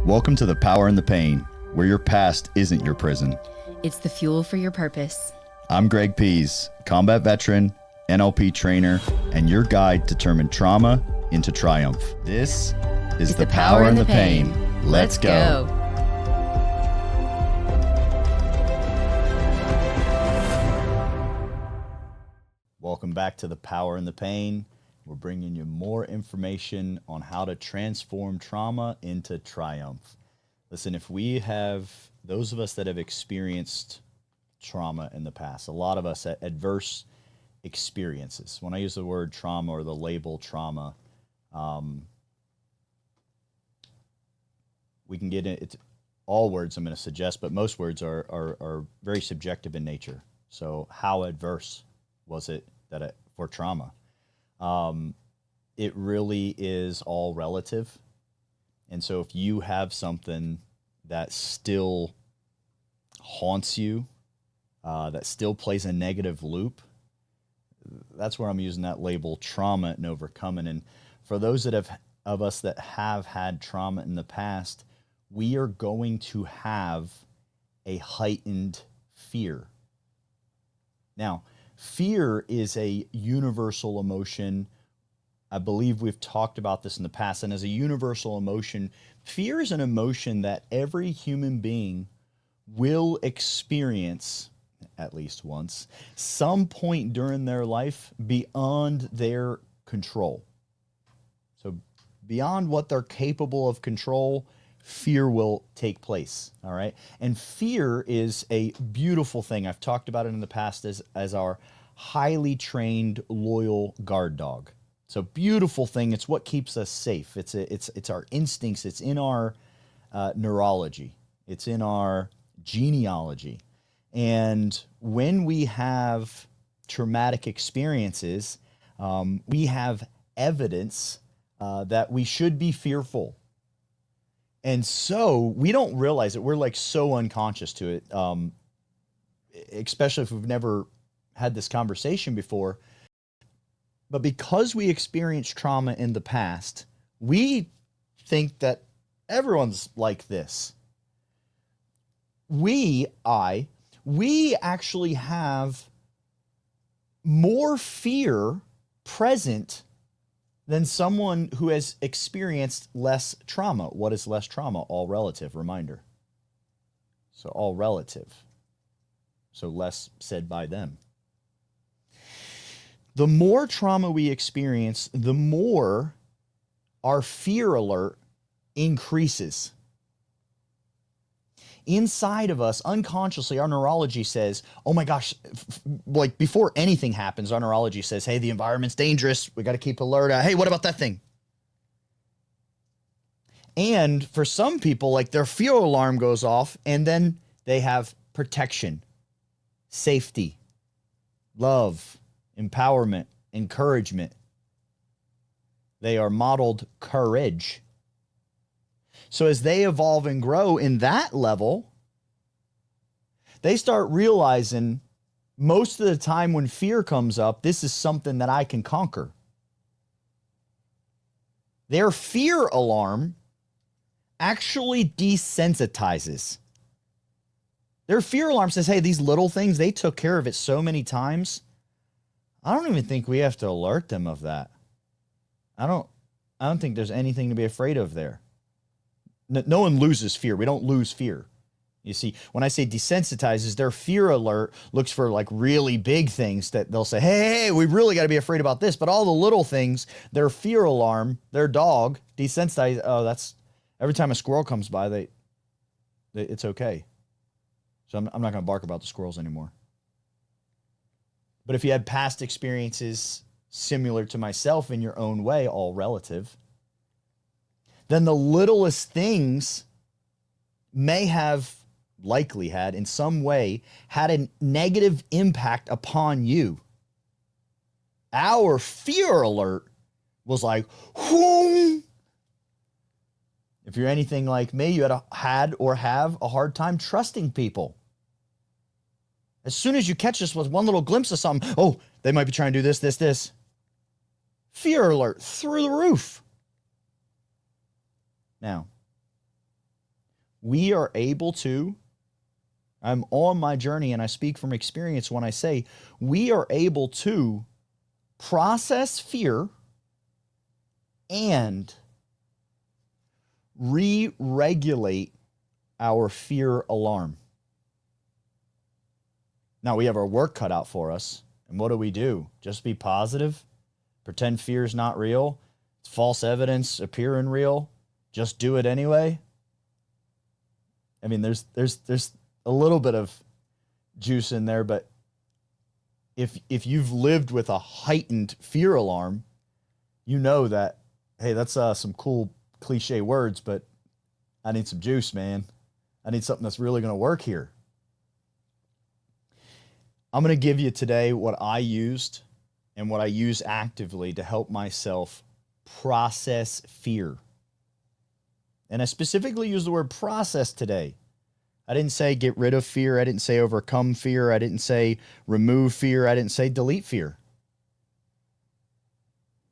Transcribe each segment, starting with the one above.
Welcome to The Power and the Pain, where your past isn't your prison. It's the fuel for your purpose. I'm Greg Pihs, combat veteran, NLP trainer, and your guide to turn trauma into triumph. This is The Power and the Pain. Let's go. Welcome back to The Power and the Pain. We're bringing you more information on how to transform trauma into triumph. Listen, if we have, those of us that have experienced trauma in the past, a lot of us adverse experiences. When I use the word trauma or the label trauma, we can get into all words I'm going to suggest, but most words are very subjective in nature. So how adverse was it for trauma? It really is all relative. And so if you have something that still haunts you, that still plays a negative loop, that's where I'm using that label trauma and overcoming. And for those of us that have had trauma in the past, we are going to have a heightened fear. Now, fear is a universal emotion. I believe we've talked about this in the past. And as a universal emotion, fear is an emotion that every human being will experience at least once, some point during their life beyond their control. So beyond what they're capable of control, fear will take place, all right? And fear is a beautiful thing. I've talked about it in the past as our highly trained, loyal guard dog. So beautiful thing. It's what keeps us safe. It's our instincts. It's in our neurology. It's in our genealogy. And when we have traumatic experiences, we have evidence that we should be fearful. And so we don't realize it. We're like so unconscious to it, especially if we've never had this conversation before. But because we experienced trauma in the past, we think that everyone's like this. We actually have more fear present than someone who has experienced less trauma. What is less trauma? All relative, reminder. So all relative. So less said by them. The more trauma we experience, the more our fear alert increases. Inside of us, unconsciously, our neurology says, oh my gosh, like before anything happens, our neurology says, hey, the environment's dangerous. We got to keep alert. Hey, what about that thing? And for some people, like their fear alarm goes off and then they have protection, safety, love, empowerment, encouragement. They are modeled courage. So as they evolve and grow in that level, they start realizing most of the time when fear comes up, this is something that I can conquer. Their fear alarm actually desensitizes. Their fear alarm says, hey, these little things, they took care of it so many times. I don't even think we have to alert them of that. I don't think there's anything to be afraid of there. No one loses fear. We don't lose fear. You see, when I say desensitizes, their fear alert looks for like really big things that they'll say, hey, we really got to be afraid about this. But all the little things, their fear alarm, their dog desensitizes. Oh, that's every time a squirrel comes by, it's okay. So I'm not going to bark about the squirrels anymore. But if you had past experiences similar to myself in your own way, all relative, then the littlest things may have likely had in some way had a negative impact upon you. Our fear alert was like, whoom. If you're anything like me, you had or have a hard time trusting people. As soon as you catch us with one little glimpse of something, oh, they might be trying to do this. Fear alert through the roof. Now, we are able to, I'm on my journey and I speak from experience when I say we are able to process fear and re-regulate our fear alarm. Now we have our work cut out for us. And what do? Just be positive? Pretend fear is not real? It's false evidence appearing real? Just do it anyway? I mean, there's a little bit of juice in there, but if you've lived with a heightened fear alarm, you know that, hey, that's some cool cliche words, but I need some juice, man. I need something that's really going to work here. I'm going to give you today what I used and what I use actively to help myself process fear. And I specifically use the word process today. I didn't say get rid of fear. I didn't say overcome fear. I didn't say remove fear. I didn't say delete fear.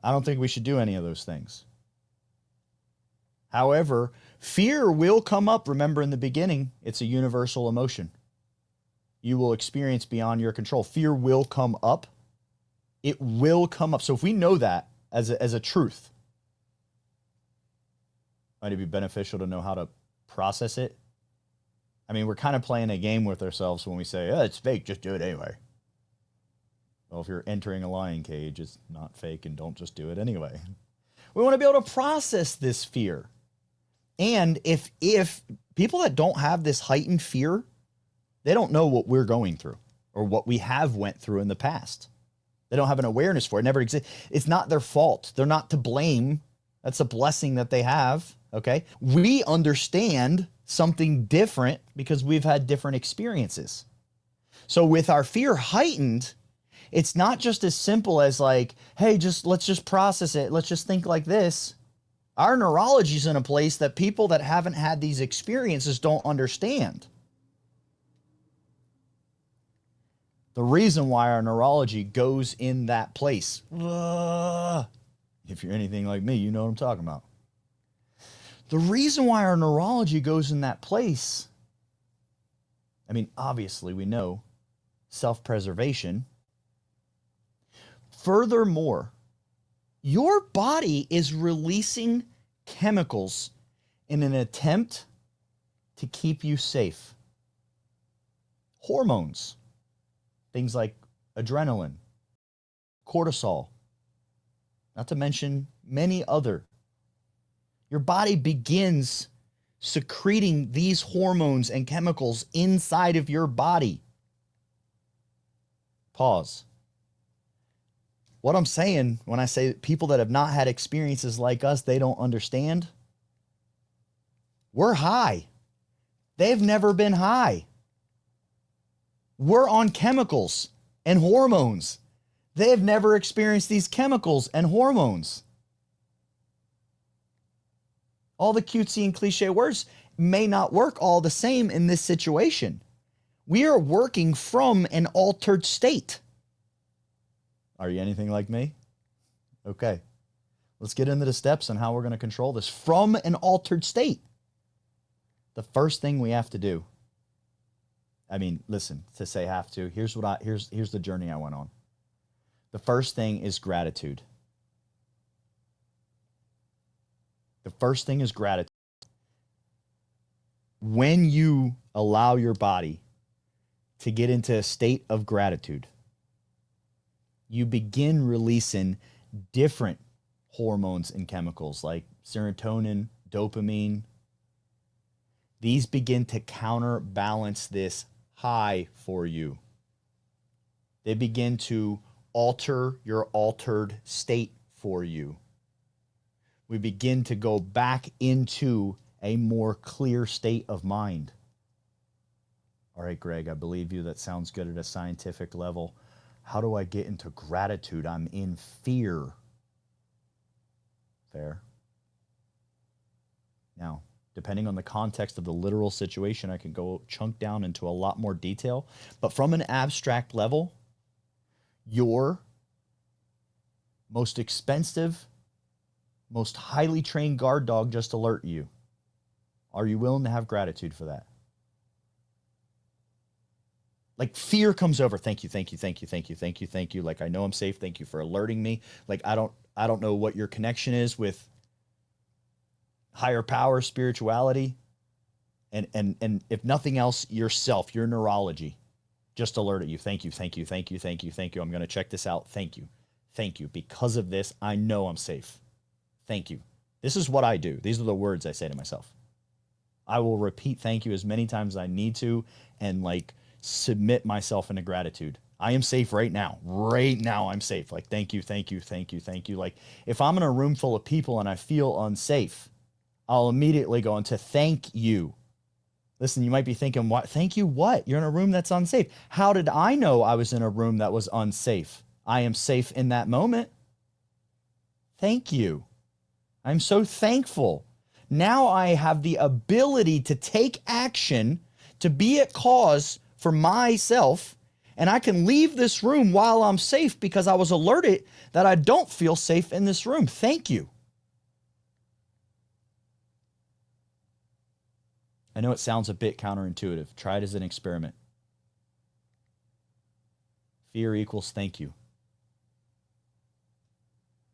I don't think we should do any of those things. However, fear will come up. Remember in the beginning, it's a universal emotion. You will experience beyond your control. Fear will come up. It will come up. So if we know that as a truth, might it be beneficial to know how to process it? I mean, we're kind of playing a game with ourselves when we say, oh, it's fake, just do it anyway. Well, if you're entering a lion cage, it's not fake and don't just do it anyway. We want to be able to process this fear. And if people that don't have this heightened fear, they don't know what we're going through or what we have went through in the past. They don't have an awareness for it. It never exists. It's not their fault. They're not to blame. That's a blessing that they have. Okay. We understand something different because we've had different experiences. So with our fear heightened, it's not just as simple as like, hey, let's just process it. Let's just think like this. Our neurology is in a place that people that haven't had these experiences don't understand. The reason why our neurology goes in that place. If you're anything like me, you know what I'm talking about. The reason why our neurology goes in that place, I mean, obviously we know self-preservation. Furthermore, your body is releasing chemicals in an attempt to keep you safe. Hormones. Things like adrenaline, cortisol, not to mention many other. Your body begins secreting these hormones and chemicals inside of your body. Pause. What I'm saying when I say people that have not had experiences like us, they don't understand. We're high. They've never been high. We're on chemicals and hormones. They have never experienced these chemicals and hormones. All the cutesy and cliche words may not work all the same in this situation. We are working from an altered state. Are you anything like me? Okay. Let's get into the steps on how we're going to control this from an altered state. The first thing we have to do, I mean, listen, to say have to, here's the journey I went on. The first thing is gratitude. The first thing is gratitude. When you allow your body to get into a state of gratitude, you begin releasing different hormones and chemicals like serotonin, dopamine. These begin to counterbalance this high for you. They begin to alter your altered state for you. We begin to go back into a more clear state of mind. All right, Greg, I believe you. That sounds good at a scientific level. How do I get into gratitude? I'm in fear. Fair. Now, depending on the context of the literal situation, I can go chunk down into a lot more detail. But from an abstract level, your most expensive, most highly trained guard dog just alerted you. Are you willing to have gratitude for that? Like fear comes over. Thank you, thank you, thank you, thank you, thank you, thank you. Like I know I'm safe. Thank you for alerting me. Like I don't know what your connection is with higher power, spirituality, and if nothing else, yourself, your neurology. Just alerted you. Thank you, thank you, thank you, thank you, thank you. I'm going to check this out. Thank you. Thank you. Because of this, I know I'm safe. Thank you. This is what I do. These are the words I say to myself. I will repeat thank you as many times as I need to and like submit myself into gratitude. I am safe right now. Right now I'm safe. Like thank you, thank you, thank you, thank you. Like if I'm in a room full of people and I feel unsafe, I'll immediately go into thank you. Listen, you might be thinking, what? Thank you, what? You're in a room that's unsafe. How did I know I was in a room that was unsafe? I am safe in that moment. Thank you. I'm so thankful. Now I have the ability to take action, to be at cause for myself, and I can leave this room while I'm safe because I was alerted that I don't feel safe in this room. Thank you. I know it sounds a bit counterintuitive. Try it as an experiment. Fear equals thank you.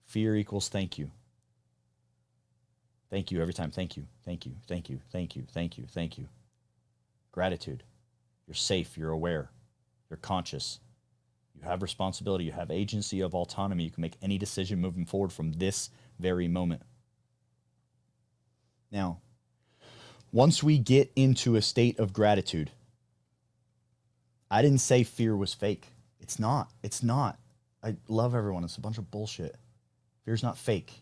Fear equals thank you. Thank you every time. Thank you, thank you, thank you, thank you, thank you, thank you. Gratitude. You're safe. You're aware. You're conscious. You have responsibility. You have agency of autonomy. You can make any decision moving forward from this very moment. Now, once we get into a state of gratitude, I didn't say fear was fake. It's not. It's not. I love everyone. It's a bunch of bullshit. Fear's not fake.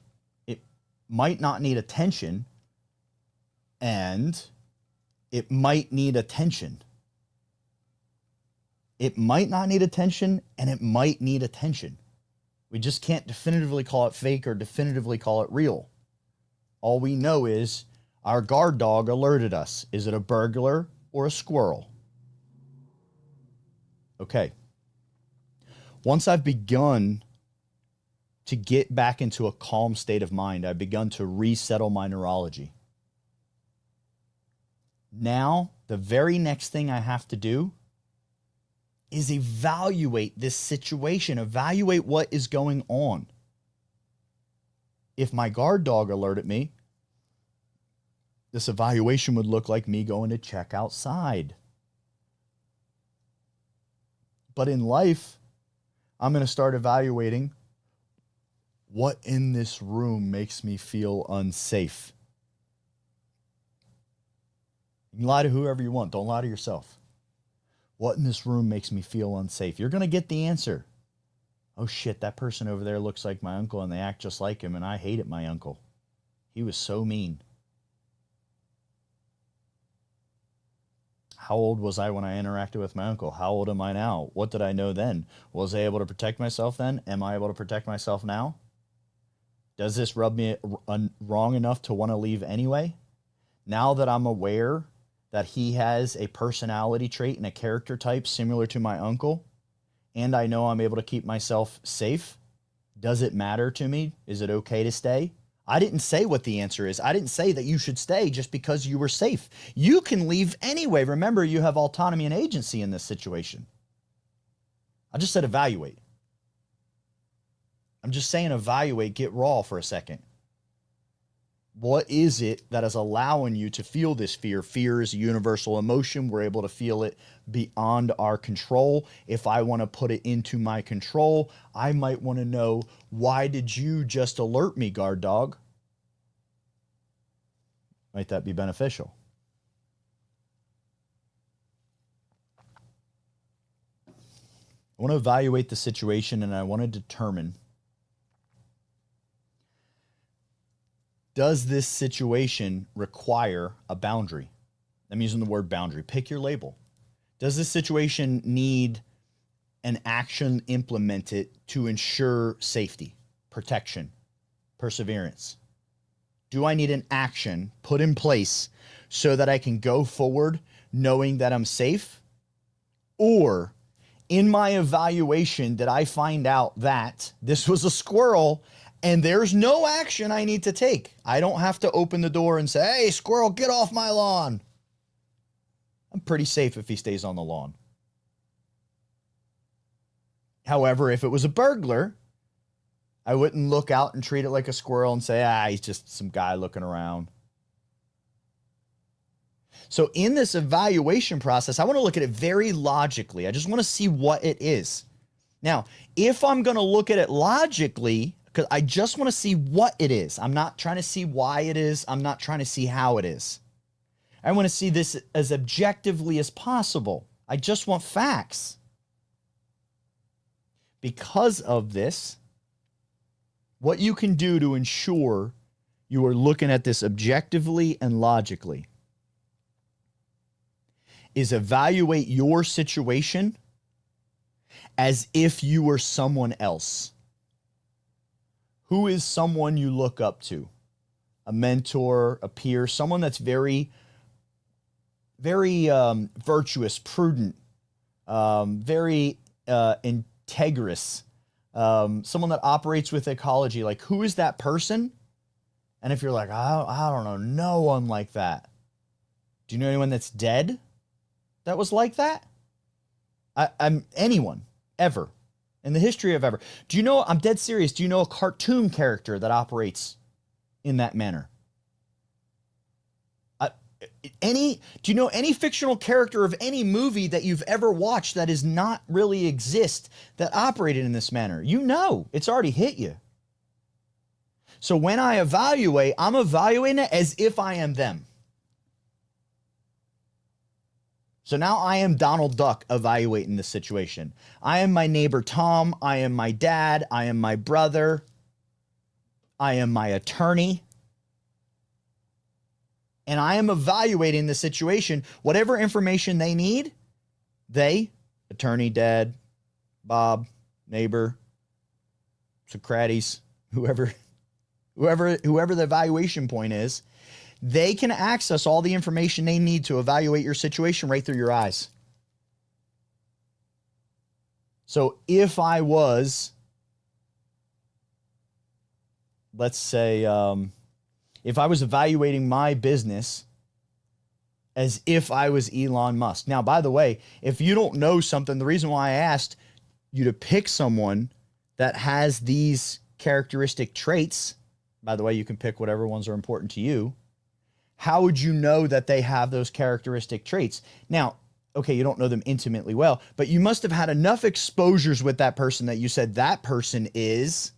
It might not need attention, and it might need attention. It might not need attention, and it might need attention. We just can't definitively call it fake or definitively call it real. All we know is our guard dog alerted us. Is it a burglar or a squirrel? Okay. Once I've begun to get back into a calm state of mind, I've begun to resettle my neurology. Now, the very next thing I have to do is evaluate this situation, evaluate what is going on. If my guard dog alerted me, this evaluation would look like me going to check outside. But in life, I'm going to start evaluating what in this room makes me feel unsafe. You can lie to whoever you want. Don't lie to yourself. What in this room makes me feel unsafe? You're going to get the answer. Oh shit, that person over there looks like my uncle and they act just like him, and I hated my uncle. He was so mean. How old was I when I interacted with my uncle? How old am I now? What did I know then? Was I able to protect myself then? Am I able to protect myself now? Does this rub me wrong enough to want to leave anyway? Now that I'm aware that he has a personality trait and a character type similar to my uncle, and I know I'm able to keep myself safe, does it matter to me? Is it okay to stay? I didn't say what the answer is. I didn't say that you should stay just because you were safe. You can leave anyway. Remember, you have autonomy and agency in this situation. I just said evaluate. I'm just saying evaluate, get raw for a second. What is it that is allowing you to feel this fear? Fear is a universal emotion. We're able to feel it beyond our control. If I want to put it into my control, I might want to know, why did you just alert me, guard dog? Might that be beneficial? I want to evaluate the situation, and I want to determine, does this situation require a boundary? I'm using the word boundary. Pick your label. Does this situation need an action implemented to ensure safety, protection, perseverance? Do I need an action put in place so that I can go forward knowing that I'm safe? Or in my evaluation, did I find out that this was a squirrel And there's no action I need to take. I don't have to open the door and say, hey, squirrel, get off my lawn. I'm pretty safe if he stays on the lawn. However, if it was a burglar, I wouldn't look out and treat it like a squirrel and say, he's just some guy looking around. So in this evaluation process, I want to look at it very logically. I just want to see what it is. Now, if I'm going to look at it logically, because I just want to see what it is. I'm not trying to see why it is. I'm not trying to see how it is. I want to see this as objectively as possible. I just want facts. Because of this, what you can do to ensure you are looking at this objectively and logically is evaluate your situation as if you were someone else. Who is someone you look up to? A mentor, a peer, someone that's very, very virtuous, prudent, very integrous, someone that operates with ecology. Like, who is that person? And if you're like, I don't know, no one like that. Do you know anyone that's dead that was like that? I'm anyone, ever, in the history of ever. Do you know, I'm dead serious, do you know a cartoon character that operates in that manner? Do you know any fictional character of any movie that you've ever watched that does not really exist that operated in this manner? You know, it's already hit you. So when I evaluate, I'm evaluating it as if I am them. So now I am Donald Duck evaluating the situation. I am my neighbor Tom. I am my dad. I am my brother. I am my attorney. And I am evaluating the situation. Whatever information they need, they, attorney, dad, Bob, neighbor, Socrates, whoever the evaluation point is, they can access all the information they need to evaluate your situation right through your eyes. So if I was, let's say, if I was evaluating my business as if I was Elon Musk. Now, by the way, if you don't know something, the reason why I asked you to pick someone that has these characteristic traits, by the way, you can pick whatever ones are important to you. How would you know that they have those characteristic traits? Now, okay, you don't know them intimately well, but you must have had enough exposures with that person that you said that person is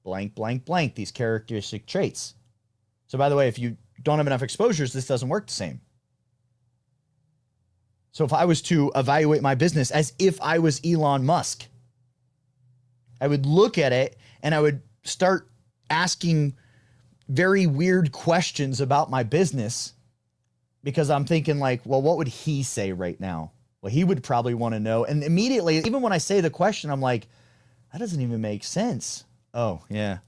blank, blank, blank, these characteristic traits. So by the way, if you don't have enough exposures, this doesn't work the same. So if I was to evaluate my business as if I was Elon Musk, I would look at it and I would start asking very weird questions about my business because I'm thinking like, well, what would he say right now? Well, he would probably want to know. And immediately, even when I say the question, I'm like, that doesn't even make sense. Oh, yeah.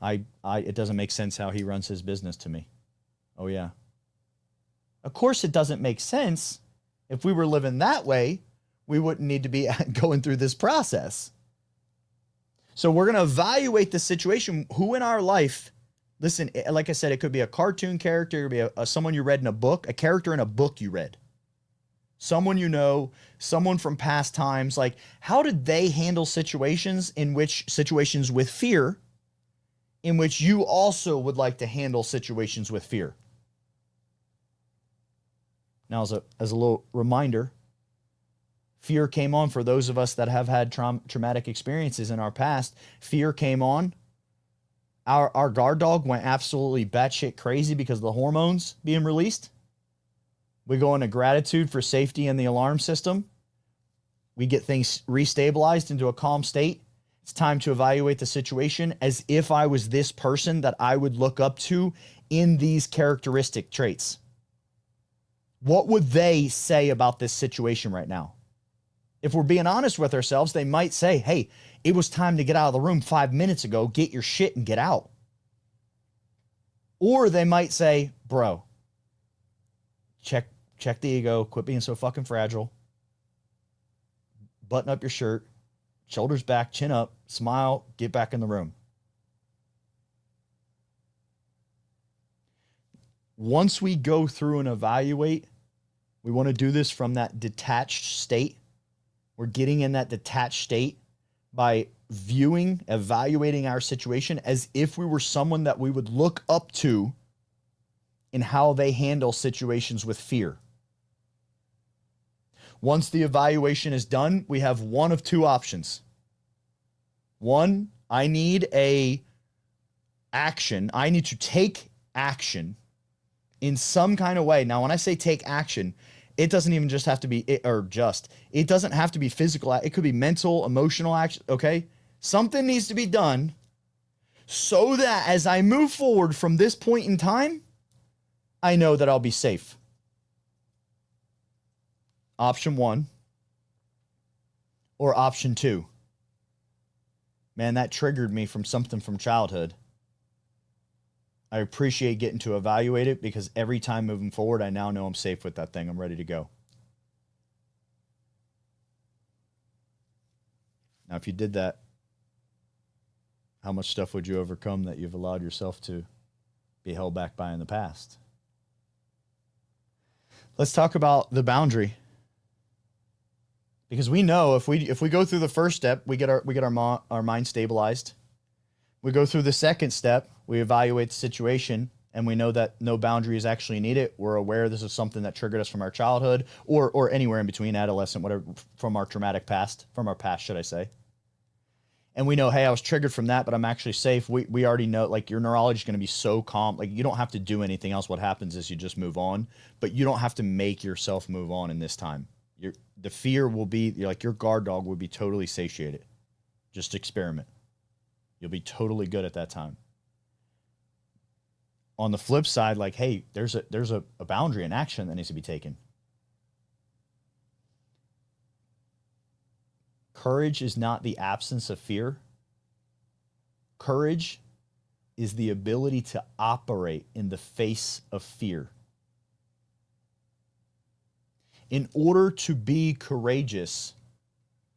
It doesn't make sense how he runs his business to me. Oh, yeah. Of course, it doesn't make sense. If we were living that way, we wouldn't need to be going through this process. So we're going to evaluate the situation. Who in our life, listen, like I said, it could be a cartoon character, it could be someone you read in a book, a character in a book you read. Someone you know, someone from past times. Like, how did they handle situations with fear, in which you also would like to handle situations with fear? Now, as a little reminder, fear came on for those of us that have had traumatic experiences in our past. Fear came on. Our guard dog went absolutely batshit crazy because of the hormones being released. We go into gratitude for safety in the alarm system. We get things restabilized into a calm state. It's time to evaluate the situation as if I was this person that I would look up to in these characteristic traits. What would they say about this situation right now? If we're being honest with ourselves, they might say, hey, it was time to get out of the room 5 minutes ago. Get your shit and get out. Or they might say, bro, check the ego. Quit being so fucking fragile. Button up your shirt. Shoulders back, chin up, smile, get back in the room. once we go through and evaluate, we want to do this from that detached state. We're getting in that detached state by viewing, evaluating our situation as if we were someone that we would look up to in how they handle situations with fear. Once the evaluation is done, we have one of two options. One, I need a action. I need to take action in some kind of way. Now, when I say take action, it doesn't even just have to be, it doesn't have to be physical. It could be mental, emotional action, okay? Something needs to be done so that as I move forward from this point in time, I know that I'll be safe. Option one. Or option two. Man, that triggered me from something from childhood. I appreciate getting to evaluate it because every time moving forward, I now know I'm safe with that thing. I'm ready to go. Now, if you did that, how much stuff would you overcome that you've allowed yourself to be held back by in the past? Let's talk about the boundary. Because we know if we go through the first step, we get our mind stabilized. We go through the second step, we evaluate the situation, and we know that no boundary is actually needed. We're aware this is something that triggered us from our childhood or anywhere in between, adolescent, whatever, from our traumatic past, from our past, should I say. And we know, hey, I was triggered from that, but I'm actually safe. We already know, like, your neurology is going to be so calm. Like, you don't have to do anything else. What happens is you just move on, but you don't have to make yourself move on in this time. The fear will be, like, your guard dog will be totally satiated. Just experiment. You'll be totally good at that time. On the flip side, like, hey, there's a boundary in action that needs to be taken. Courage is not the absence of fear. Courage is the ability to operate in the face of fear. In order to be courageous,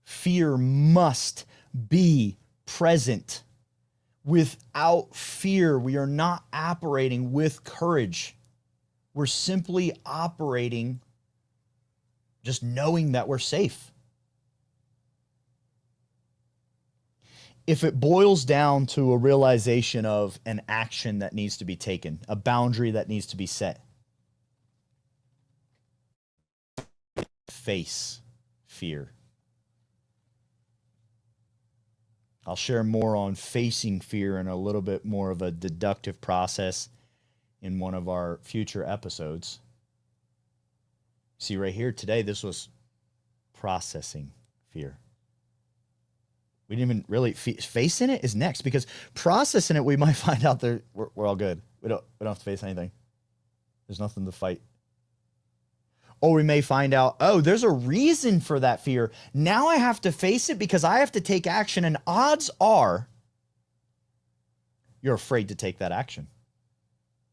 fear must be present. Without fear, we are not operating with courage. We're simply operating just knowing that we're safe. If it boils down to a realization of an action that needs to be taken, a boundary that needs to be set, face fear. I'll share more on facing fear and a little bit more of a deductive process in one of our future episodes. See right here today, this was processing fear. We didn't even really facing it is next, because processing it, we might find out that we're all good. We don't have to face anything. There's nothing to fight. Or we may find out, oh, there's a reason for that fear. Now I have to face it because I have to take action, and odds are you're afraid to take that action.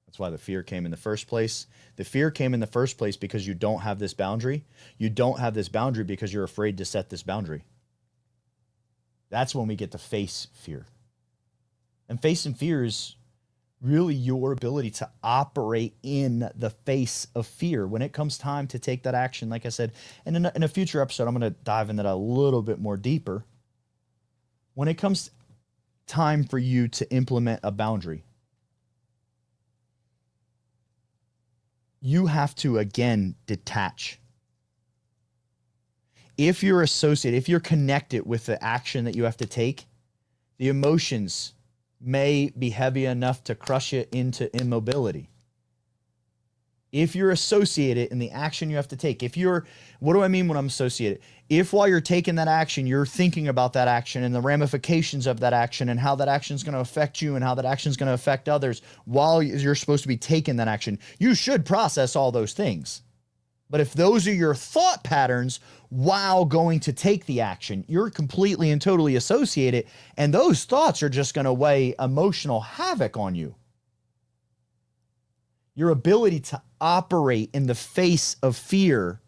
That's why the fear came in the first place. The fear came in the first place because you don't have this boundary. You don't have this boundary because you're afraid to set this boundary. That's when we get to face fear. And facing fear is really your ability to operate in the face of fear when it comes time to take that action. Like I said, and in a future episode, I'm going to dive into that a little bit more deeper. When it comes time for you to implement a boundary, you have to, again, detach. If you're associated, if you're connected with the action that you have to take, the emotions may be heavy enough to crush you into immobility. If you're associated in the action you have to take, what do I mean when I'm associated? If while you're taking that action, you're thinking about that action and the ramifications of that action and how that action is going to affect you and how that action is going to affect others while you're supposed to be taking that action, you should process all those things. But if those are your thought patterns while going to take the action, you're completely and totally associated, and those thoughts are just going to weigh emotional havoc on you. Your ability to operate in the face of fear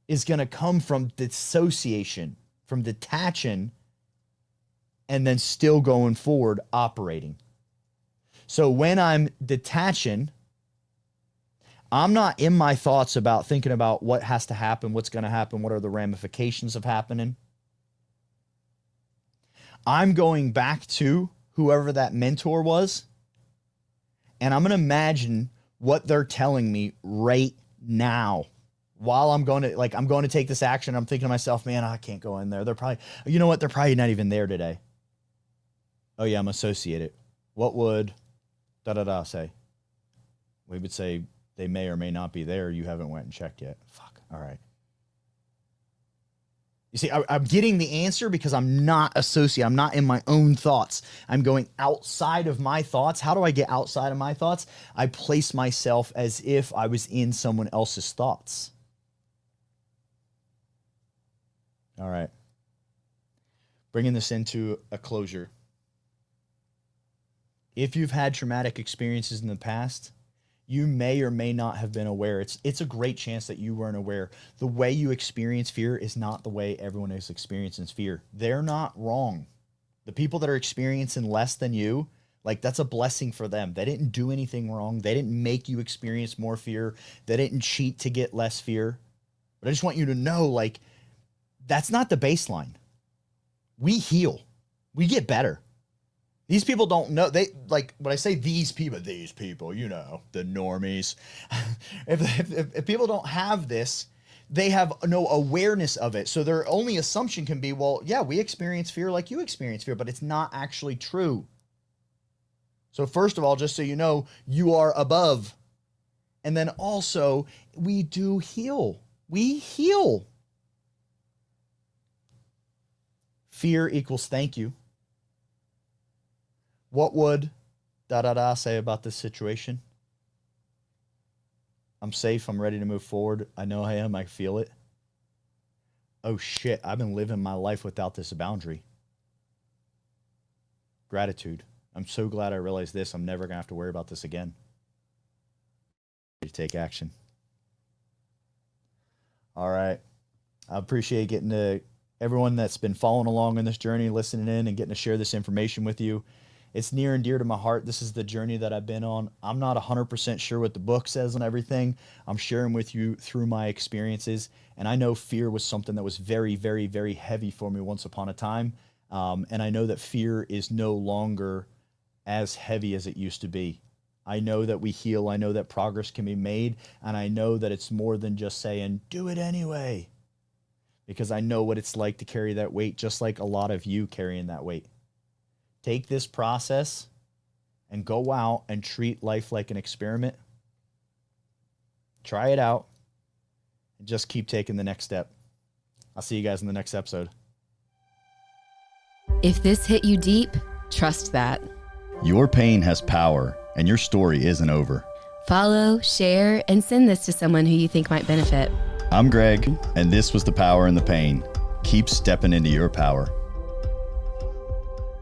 is going to come from dissociation, from detaching, and then still going forward operating. So when I'm detaching, I'm not in my thoughts about thinking about what has to happen, what's going to happen, what are the ramifications of happening. I'm going back to whoever that mentor was, and I'm going to imagine what they're telling me right now while I'm going to take this action. I'm thinking to myself, man, I can't go in there. They're probably, you know what? They're probably not even there today. Oh yeah, I'm associated. What would da-da-da say? We would say they may or may not be there. You haven't went and checked yet. Fuck. All right. You see, I'm getting the answer because I'm not associated. I'm not in my own thoughts. I'm going outside of my thoughts. How do I get outside of my thoughts? I place myself as if I was in someone else's thoughts. All right. Bringing this into a closure. If you've had traumatic experiences in the past, you may or may not have been aware. It's a great chance that you weren't aware. The way you experience fear is not the way everyone is experiencing fear. They're not wrong. The people that are experiencing less than you, like, that's a blessing for them. They didn't do anything wrong. They didn't make you experience more fear. They didn't cheat to get less fear. But I just want you to know, like, that's not the baseline. We heal. We get better. These people don't know. They, like, when I say these people, you know, the normies. if people don't have this, they have no awareness of it. So their only assumption can be, well, yeah, we experience fear like you experience fear, but it's not actually true. So first of all, just so you know, you are above. And then also, we do heal. We heal. Fear equals thank you. What would da-da-da say about this situation? I'm safe. I'm ready to move forward. I know I am. I feel it. Oh, shit. I've been living my life without this boundary. Gratitude. I'm so glad I realized this. I'm never going to have to worry about this again. Take action. All right. I appreciate getting to everyone that's been following along on this journey, listening in and getting to share this information with you. It's near and dear to my heart. This is the journey that I've been on. I'm not 100% sure what the book says on everything. I'm sharing with you through my experiences. And I know fear was something that was very, very, very heavy for me once upon a time. And I know that fear is no longer as heavy as it used to be. I know that we heal. I know that progress can be made. And I know that it's more than just saying, do it anyway. Because I know what it's like to carry that weight, just like a lot of you carrying that weight. Take this process and go out and treat life like an experiment. Try it out and just keep taking the next step. I'll see you guys in the next episode. If this hit you deep, trust that. Your pain has power and your story isn't over. Follow, share, and send this to someone who you think might benefit. I'm Greg, and this was The Power in the Pain. Keep stepping into your power.